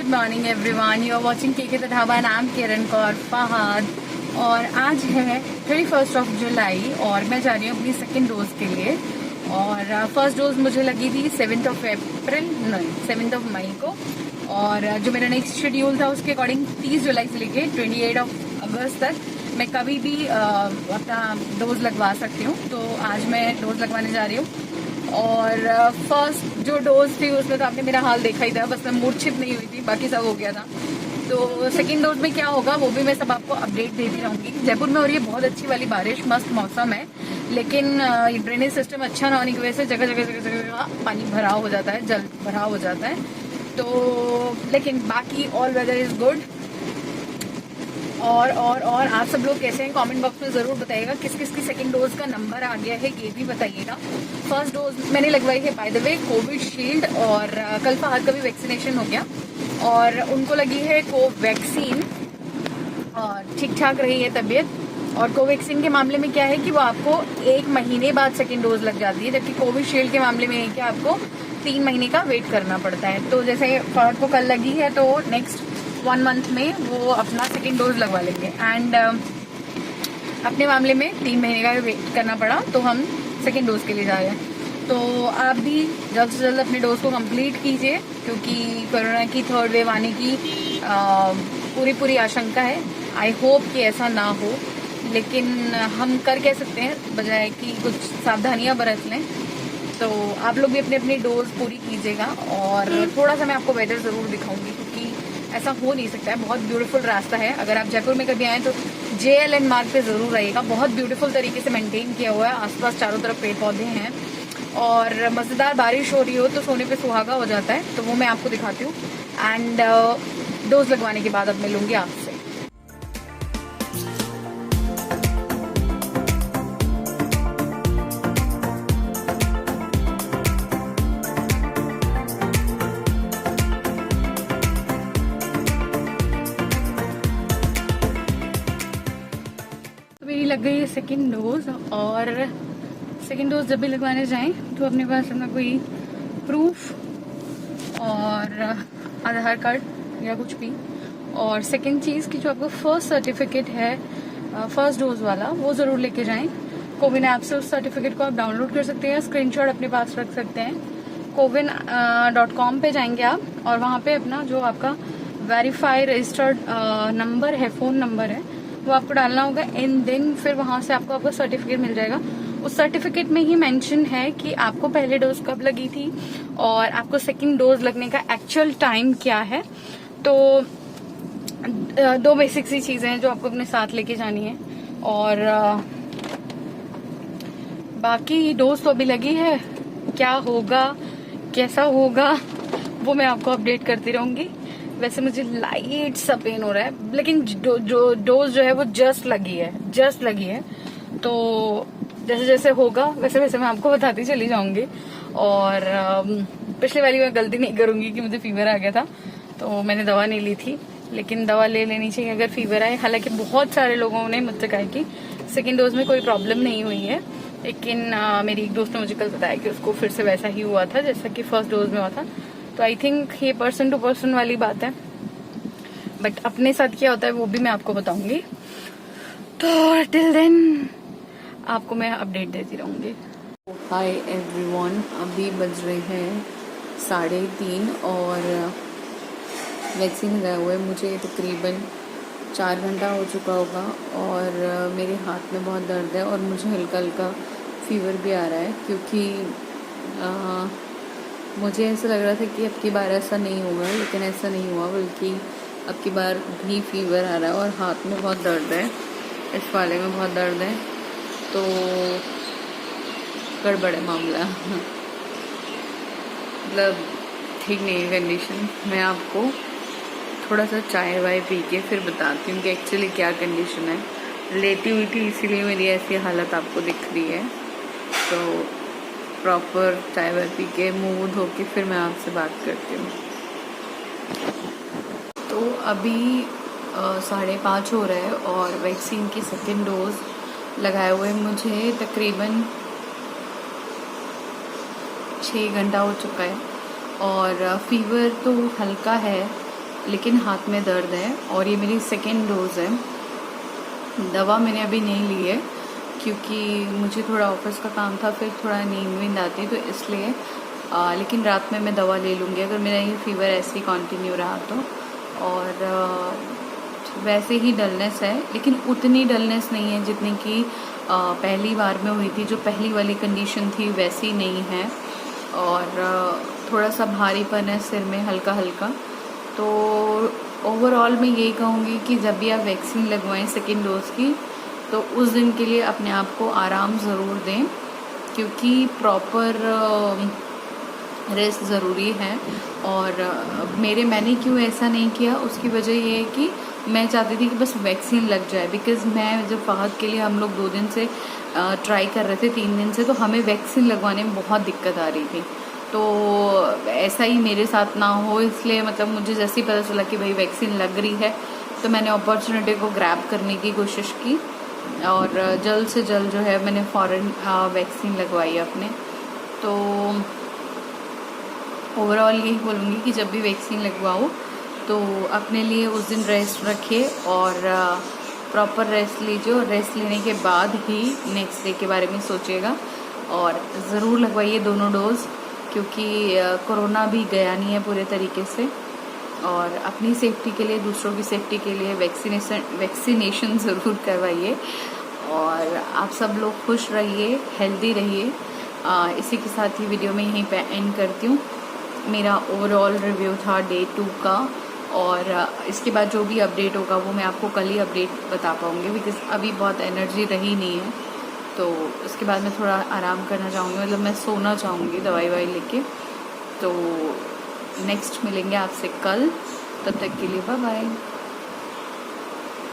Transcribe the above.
Good morning everyone, you are watching K the Dhaba. नाम किरण कौर फहद और आज है 31 जुलाई और मैं जा रही हूँ अपनी सेकेंड डोज के लिए। और फर्स्ट डोज मुझे लगी थी 7 मई को, और जो मेरा नेक्स्ट शेड्यूल था उसके अकॉर्डिंग 30 जुलाई से लेके 28 अगस्त तक मैं कभी भी अपना डोज लगवा सकती हूँ। तो आज मैं डोज लगवाने जा रही हूँ। और फर्स्ट जो डोज थी उसमें तो आपने मेरा हाल देखा ही था, बस मैं मूर्छित नहीं हुई थी, बाकी सब हो गया था। तो सेकेंड डोज में क्या होगा वो भी मैं सब आपको अपडेट देती रहूंगी। जयपुर में हो रही है बहुत अच्छी वाली बारिश, मस्त मौसम है, लेकिन ड्रेनेज सिस्टम अच्छा ना होने की वजह से जगह जगह जगह जगह पानी भराव हो जाता है, जल भराव हो जाता है। तो लेकिन बाकी ऑल वेदर इज गुड। और आप सब लोग कैसे हैं कमेंट बॉक्स में जरूर बताइएगा। किस किस की सेकंड डोज का नंबर आ गया है ये भी बताइएगा। फर्स्ट डोज मैंने लगवाई है बाय द वे कोविशील्ड, और कल फहद का भी वैक्सीनेशन हो गया और उनको लगी है कोवैक्सीन और ठीक ठाक रही है तबीयत। और कोवैक्सीन के मामले में क्या है कि वो आपको 1 महीने बाद सेकेंड डोज लग जाती है, जबकि कोविशील्ड के मामले में है कि आपको 3 महीने का वेट करना पड़ता है। तो जैसे फहद को कल लगी है तो नेक्स्ट 1 मंथ में वो अपना सेकेंड डोज लगवा लेंगे। एंड अपने मामले में 3 महीने का वेट करना पड़ा तो हम सेकेंड डोज के लिए जा रहे हैं। तो आप भी जल्द से जल्द अपने डोज को कंप्लीट कीजिए, क्योंकि कोरोना की थर्ड वेव आने की पूरी आशंका है। आई होप कि ऐसा ना हो, लेकिन हम कर कह सकते हैं बजाय कि कुछ सावधानियां बरत लें। तो आप लोग भी अपनी अपनी डोज पूरी कीजिएगा। और थोड़ा सा मैं आपको वेदर जरूर दिखाऊंगी, क्योंकि ऐसा हो नहीं सकता है। बहुत ब्यूटीफुल रास्ता है, अगर आप जयपुर में कभी आए तो JLN मार्ग पे जरूर आइएगा। बहुत ब्यूटीफुल तरीके से मेंटेन किया हुआ है, आसपास चारों तरफ पेड़ पौधे हैं और मजेदार बारिश हो रही हो तो सोने पे सुहागा हो जाता है। तो वो मैं आपको दिखाती हूँ। एंड डोज लगवाने के बाद अब मिलूंगी आपसे। मेरी लग गई है सेकेंड डोज, और सेकेंड डोज जब भी लगवाने जाएं तो अपने पास अपना कोई प्रूफ और आधार कार्ड या कुछ भी, और सेकेंड चीज़ की जो आपको फर्स्ट सर्टिफिकेट है फर्स्ट डोज वाला वो ज़रूर लेके जाएं। कोविन ऐप से उस सर्टिफिकेट को आप डाउनलोड कर सकते हैं, स्क्रीनशॉट अपने पास रख सकते हैं। cowin.com पे जाएंगे आप और वहाँ पे अपना जो आपका वेरीफाई रजिस्टर्ड नंबर है, फ़ोन नंबर है, वो आपको डालना होगा। एंड देन फिर वहां से आपका सर्टिफिकेट मिल जाएगा। उस सर्टिफिकेट में ही मेंशन है कि आपको पहले डोज कब लगी थी और आपको सेकंड डोज लगने का एक्चुअल टाइम क्या है। तो 2 बेसिक सी चीजें हैं जो आपको अपने साथ लेके जानी है। और बाकी डोज तो अभी लगी है, क्या होगा कैसा होगा वो मैं आपको अपडेट करती रहूंगी। वैसे मुझे लाइट सा पेन हो रहा है, लेकिन जो डोज जो है वो जस्ट लगी है। तो जैसे जैसे होगा वैसे वैसे मैं आपको बताती चली जाऊंगी। और पिछली वाली मैं गलती नहीं करूंगी कि मुझे फीवर आ गया था तो मैंने दवा नहीं ली थी, लेकिन दवा ले लेनी चाहिए अगर फीवर आए। हालांकि बहुत सारे लोगों ने मुझसे कहा कि सेकेंड डोज में कोई प्रॉब्लम नहीं हुई है, लेकिन मेरी एक दोस्त ने मुझे कल बताया कि उसको फिर से वैसा ही हुआ था जैसा कि फर्स्ट डोज में हुआ था। तो आई थिंक ये पर्सन टू पर्सन वाली बात है, बट अपने साथ क्या होता है वो भी मैं आपको बताऊंगी। तो टिल देन आपको मैं अपडेट देती रहूंगी। हाय एवरीवन, अभी बज रहे हैं 3:30 और वैक्सीन लगाए हुए मुझे तकरीबन 4 घंटा हो चुका होगा। और मेरे हाथ में बहुत दर्द है और मुझे हल्का हल्का फीवर भी आ रहा है, क्योंकि मुझे ऐसा लग रहा था कि अब की बार ऐसा नहीं होगा, लेकिन ऐसा नहीं हुआ, बल्कि अब की बार भी फीवर आ रहा है और हाथ में बहुत दर्द है, इस वाले में बहुत दर्द है। तो गड़बड़ है मामला मतलब ठीक नहीं है कंडीशन। मैं आपको थोड़ा सा चाय वाय पी के फिर बताती हूँ कि एक्चुअली क्या कंडीशन है। लेटी हुई थी इसीलिए मेरी ऐसी हालत आपको दिख रही है। तो प्रॉपर चाय वाय पी के मुँह धो के फिर मैं आपसे बात करती हूँ। तो अभी 5:30 हो रहा है और वैक्सीन की सेकेंड डोज लगाए हुए मुझे तकरीबन 6 घंटा हो चुका है और फीवर तो हल्का है, लेकिन हाथ में दर्द है और ये मेरी सेकेंड डोज है। दवा मैंने अभी नहीं ली है क्योंकि मुझे थोड़ा ऑफिस का काम था, फिर थोड़ा नींद आती तो इसलिए, लेकिन रात में मैं दवा ले लूँगी अगर मेरा ये फीवर ऐसे ही कंटिन्यू रहा तो। और वैसे ही डलनेस है, लेकिन उतनी डलनेस नहीं है जितनी कि पहली बार में हुई थी। जो पहली वाली कंडीशन थी वैसी नहीं है। और थोड़ा सा भारीपन है सिर में हल्का हल्का। तो ओवरऑल मैं यही कहूँगी कि जब भी आप वैक्सीन लगवाएं सेकेंड डोज की, तो उस दिन के लिए अपने आप को आराम ज़रूर दें, क्योंकि प्रॉपर रेस्ट ज़रूरी है। और मैंने क्यों ऐसा नहीं किया, उसकी वजह ये है कि मैं चाहती थी कि बस वैक्सीन लग जाए। बिकॉज़ मैं जब फ़हद के लिए हम लोग 2 दिन से ट्राई कर रहे थे, 3 दिन से, तो हमें वैक्सीन लगवाने में बहुत दिक्कत आ रही थी। तो ऐसा ही मेरे साथ ना हो, इसलिए मतलब मुझे जैसे ही पता चला कि भाई वैक्सीन लग रही है, तो मैंने अपॉर्चुनिटी को ग्रैब करने की कोशिश की और जल्द से जल्द जो है मैंने फ़ौरन वैक्सीन लगवाई अपने। तो ओवरऑल यही बोलूँगी कि जब भी वैक्सीन लगवाओ तो अपने लिए उस दिन रेस्ट रखिए और प्रॉपर रेस्ट लीजिए, और रेस्ट लेने के बाद ही नेक्स्ट डे के बारे में सोचिएगा। और ज़रूर लगवाइए दोनों डोज़, क्योंकि कोरोना भी गया नहीं है पूरे तरीके से। और अपनी सेफ्टी के लिए, दूसरों की सेफ्टी के लिए वैक्सीनेशन ज़रूर करवाइए। और आप सब लोग खुश रहिए, हेल्दी रहिए। इसी के साथ ही वीडियो में यहीं पे एंड करती हूँ। मेरा ओवरऑल रिव्यू था डे 2 का, और इसके बाद जो भी अपडेट होगा वो मैं आपको कल ही अपडेट बता पाऊँगी, बिकॉज़ अभी बहुत एनर्जी रही नहीं है। तो उसके बाद मैं थोड़ा आराम करना चाहूँगी, मतलब मैं सोना चाहूँगी दवाई लेके। तो नेक्स्ट मिलेंगे आपसे कल, तब तक के लिए बाय बाय।